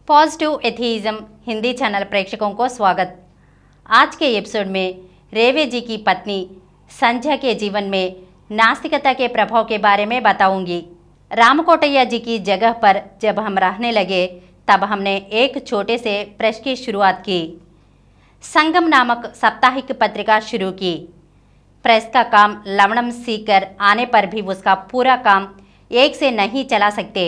Positive एथीइज्म Hindi channel प्रेक्षकों को स्वागत। आज के एपिसोड में रेवे जी की पत्नी संध्या के जीवन में नास्तिकता के प्रभाव के बारे में बताऊंगी। रामकोटैया जी की जगह पर जब हम रहने लगे तब हमने एक छोटे से प्रेस की शुरुआत की। संगम नामक साप्ताहिक पत्रिका शुरू की। प्रेस का काम लवणम सीखकर आने पर भी उसका पूरा काम एक से नहीं चला सकते,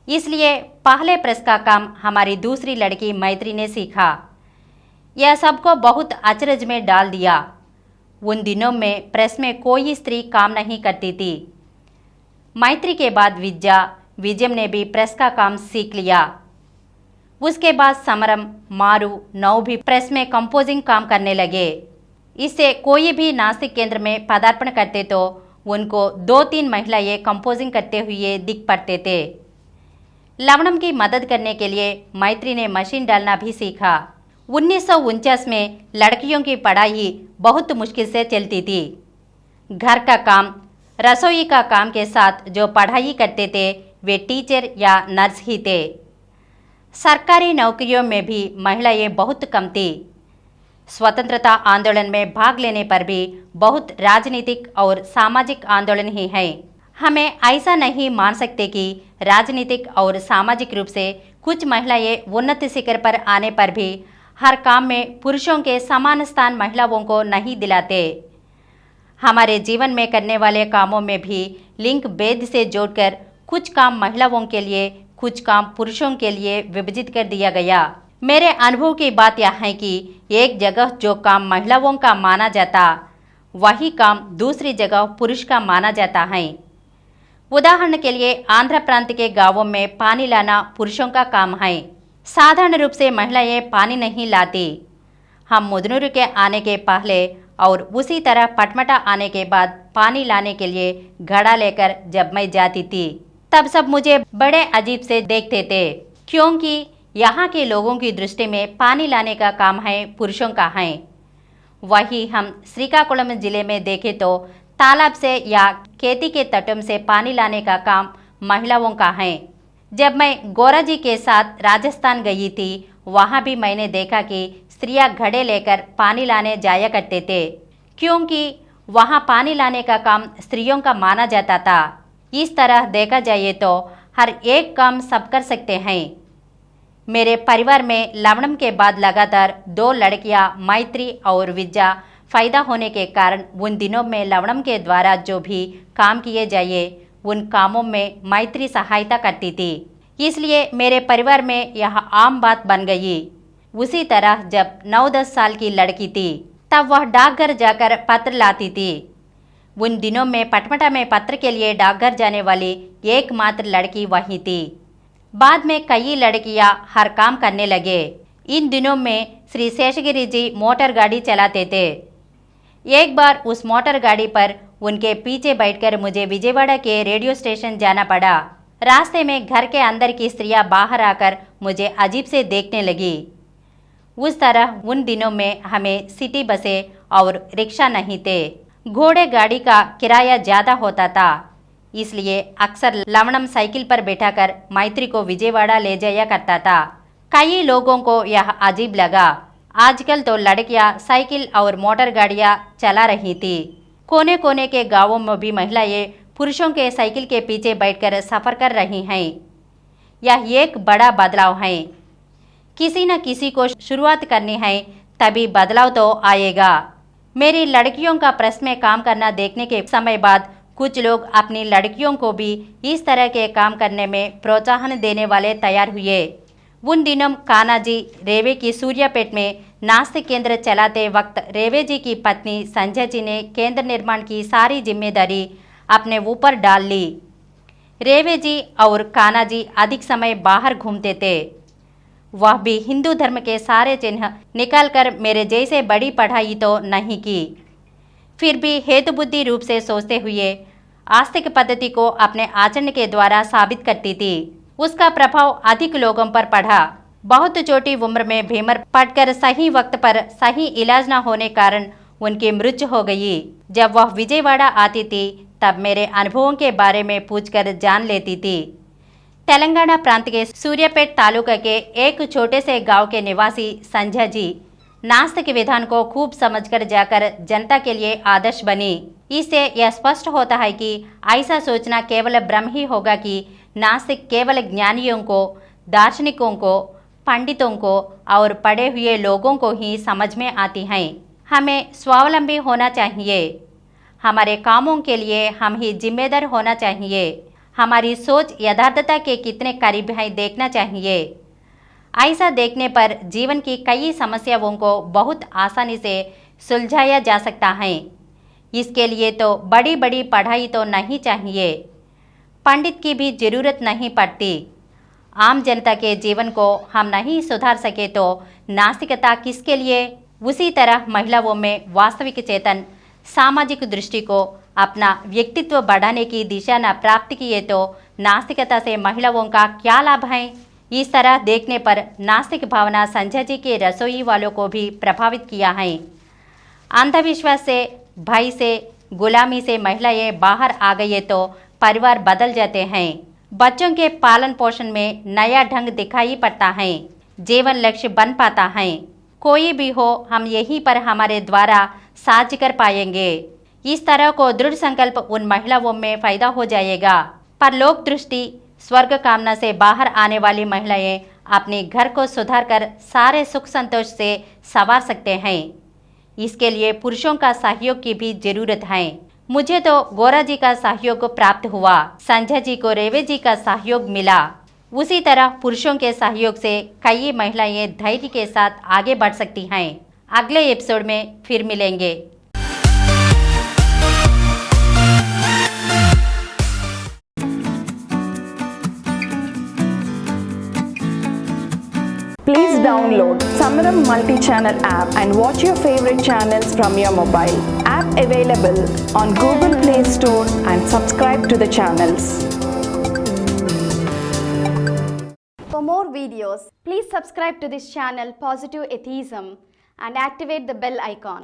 इसलिए पहले प्रेस का काम हमारी दूसरी लड़की मैत्री ने सीखा। यह सबको बहुत अचरज में डाल दिया। उन दिनों में प्रेस में कोई स्त्री काम नहीं करती थी। मैत्री के बाद विजयम ने भी प्रेस का काम सीख लिया। उसके बाद समरम, मारू, नौ भी प्रेस में कंपोजिंग काम करने लगे। इससे कोई भी नास्तिक केंद्र में पदार्पण करते तो उनको 2-3 महिलाएं कंपोजिंग करते हुए दिख पड़ते थे। लवणम की मदद करने के लिए मैत्री ने मशीन डालना भी सीखा। 1949 में लड़कियों की पढ़ाई बहुत मुश्किल से चलती थी। घर का काम, रसोई का काम के साथ जो पढ़ाई करते थे वे टीचर या नर्स ही थे। सरकारी नौकरियों में भी महिलाएं बहुत कम थी। स्वतंत्रता आंदोलन में भाग लेने पर भी बहुत राजनीतिक और सामाजिक आंदोलन ही है। हमें ऐसा नहीं मान सकते कि राजनीतिक और सामाजिक रूप से कुछ महिलाएं उन्नत शिखर पर आने पर भी हर काम में पुरुषों के समान स्थान महिलाओं को नहीं दिलाते। हमारे जीवन में करने वाले कामों में भी लिंग भेद से जोड़कर कुछ काम महिलाओं के लिए, कुछ काम पुरुषों के लिए विभाजित कर दिया गया। मेरे अनुभव की बात यह है कि एक जगह जो काम महिलाओं का माना जाता, वही काम दूसरी जगह पुरुष का माना जाता है। उदाहरण के लिए आंध्र प्रांत के गांवों में पानी लाना पुरुषों का काम है। साधारण रूप से महिलाएं पानी नहीं लाती। हम मुदनूर के आने के पहले और उसी तरह पटमटा आने के बाद पानी लाने के लिए घड़ा लेकर जब मैं जाती थी तब सब मुझे बड़े अजीब से देखते थे, क्योंकि यहाँ के लोगों की दृष्टि में पानी लाने का काम है पुरुषों का है। वही हम श्रीकाकुलम जिले में देखें तो तालाब से या खेती के तटों से पानी लाने का काम महिलाओं का है। जब मैं गौरा जी के साथ राजस्थान गई थी, वहाँ भी मैंने देखा कि स्त्रियां घड़े लेकर पानी लाने जाया करते थे, क्योंकि वहाँ पानी लाने का काम स्त्रियों का माना जाता था। इस तरह देखा जाए तो हर एक काम सब कर सकते हैं। मेरे परिवार में लवणम के बाद लगातार 2 लड़कियां मैत्री और विद्या फायदा होने के कारण उन दिनों में लवणम के द्वारा जो भी काम किए जाए उन कामों में मैत्री सहायता करती थी। इसलिए मेरे परिवार में यह आम बात बन गई। उसी तरह जब 9-10 साल की लड़की थी तब वह डाकघर जाकर पत्र लाती थी। उन दिनों में पटमटा में पत्र के लिए डाकघर जाने वाली एकमात्र लड़की वही थी। बाद में कई लड़कियां हर काम करने लगे। इन दिनों में श्री शेषगिरी जी मोटर गाड़ी चलाते थे। एक बार उस मोटर गाड़ी पर उनके पीछे बैठकर मुझे विजयवाड़ा के रेडियो स्टेशन जाना पड़ा। रास्ते में घर के अंदर की स्त्रियां बाहर आकर मुझे अजीब से देखने लगी। उस तरह उन दिनों में हमें सिटी बसें और रिक्शा नहीं थे। घोड़े गाड़ी का किराया ज़्यादा होता था, इसलिए अक्सर लवणम साइकिल पर बैठाकर मैत्री को विजयवाड़ा ले जाया करता था। कई लोगों को यह अजीब लगा। आजकल तो लड़कियां साइकिल और मोटर गाड़ियां चला रही थी। कोने कोने के गांवों में भी महिलाएं पुरुषों के साइकिल के पीछे बैठकर सफर कर रही हैं। यह एक बड़ा बदलाव है। किसी न किसी को शुरुआत करनी है, तभी बदलाव तो आएगा। मेरी लड़कियों का प्रेस में काम करना देखने के समय बाद कुछ लोग अपनी लड़कियों को भी इस तरह के काम करने में प्रोत्साहन देने वाले तैयार हुए। उन दिनों कान्हाजी रेवे की सूर्यापेट में नास्तिक केंद्र चलाते वक्त रेवे जी की पत्नी संजय जी ने केंद्र निर्माण की सारी जिम्मेदारी अपने ऊपर डाल ली। रेवे जी और कान्हाजी अधिक समय बाहर घूमते थे। वह भी हिंदू धर्म के सारे चिन्ह निकालकर मेरे जैसे बड़ी पढ़ाई तो नहीं की, फिर भी हेतु बुद्धि रूप से सोचते हुए आस्तिक पद्धति को अपने आचरण के द्वारा साबित करती थी। उसका प्रभाव अधिक लोगों पर पड़ा। बहुत छोटी उम्र में बीमार पड़कर सही वक्त पर सही इलाज न होने कारण उनकी मृत्यु हो गई। जब वह विजयवाड़ा आती थी तब मेरे अनुभवों के बारे में पूछकर जान लेती थी। तेलंगाना प्रांत के सूर्यापेट तालुका के एक छोटे से गांव के निवासी संजय जी नास्तिक विधान को खूब समझकर जाकर जनता के लिए आदर्श बनी। इससे यह स्पष्ट होता है कि ऐसा सोचना केवल भ्रम ही होगा कि नास्तिक केवल ज्ञानियों को, दार्शनिकों को, पंडितों को और पढ़े हुए लोगों को ही समझ में आती हैं। हमें स्वावलंबी होना चाहिए। हमारे कामों के लिए हम ही जिम्मेदार होना चाहिए। हमारी सोच यथार्थता के कितने करीब है देखना चाहिए। ऐसा देखने पर जीवन की कई समस्याओं को बहुत आसानी से सुलझाया जा सकता है। इसके लिए तो बड़ी बड़ी पढ़ाई तो नहीं चाहिए, पंडित की भी जरूरत नहीं पड़ती। आम जनता के जीवन को हम नहीं सुधार सके तो नास्तिकता किसके लिए। उसी तरह महिलाओं में वास्तविक चेतन सामाजिक दृष्टि को अपना व्यक्तित्व बढ़ाने की दिशा न प्राप्त किए तो नास्तिकता से महिलाओं का क्या लाभ है। इस तरह देखने पर नास्तिक भावना संजय जी के रसोई वालों को भी प्रभावित किया है। अंधविश्वास से, भय से, गुलामी से महिलाएं बाहर आ गई तो परिवार बदल जाते हैं। बच्चों के पालन पोषण में नया ढंग दिखाई पड़ता है। जीवन लक्ष्य बन पाता है। कोई भी हो, हम यहीं पर हमारे द्वारा साझ कर पाएंगे। इस तरह को दृढ़ संकल्प उन महिलाओं में पैदा हो जाएगा। पर लोक दृष्टि स्वर्ग कामना से बाहर आने वाली महिलाएं अपने घर को सुधार कर सारे सुख संतोष से संवार सकते हैं। इसके लिए पुरुषों का सहयोग की भी जरूरत है। मुझे तो गोरा जी का सहयोग प्राप्त हुआ, संजय जी को रेवे जी का सहयोग मिला। उसी तरह पुरुषों के सहयोग से कई महिलाएं धैर्य के साथ आगे बढ़ सकती हैं। अगले एपिसोड में फिर मिलेंगे। Please download Samaram multi-channel app and watch your favorite channels from your mobile. App available on Google Play Store and subscribe to the channels. For more videos, please subscribe to this channel Positive Atheism and activate the bell icon.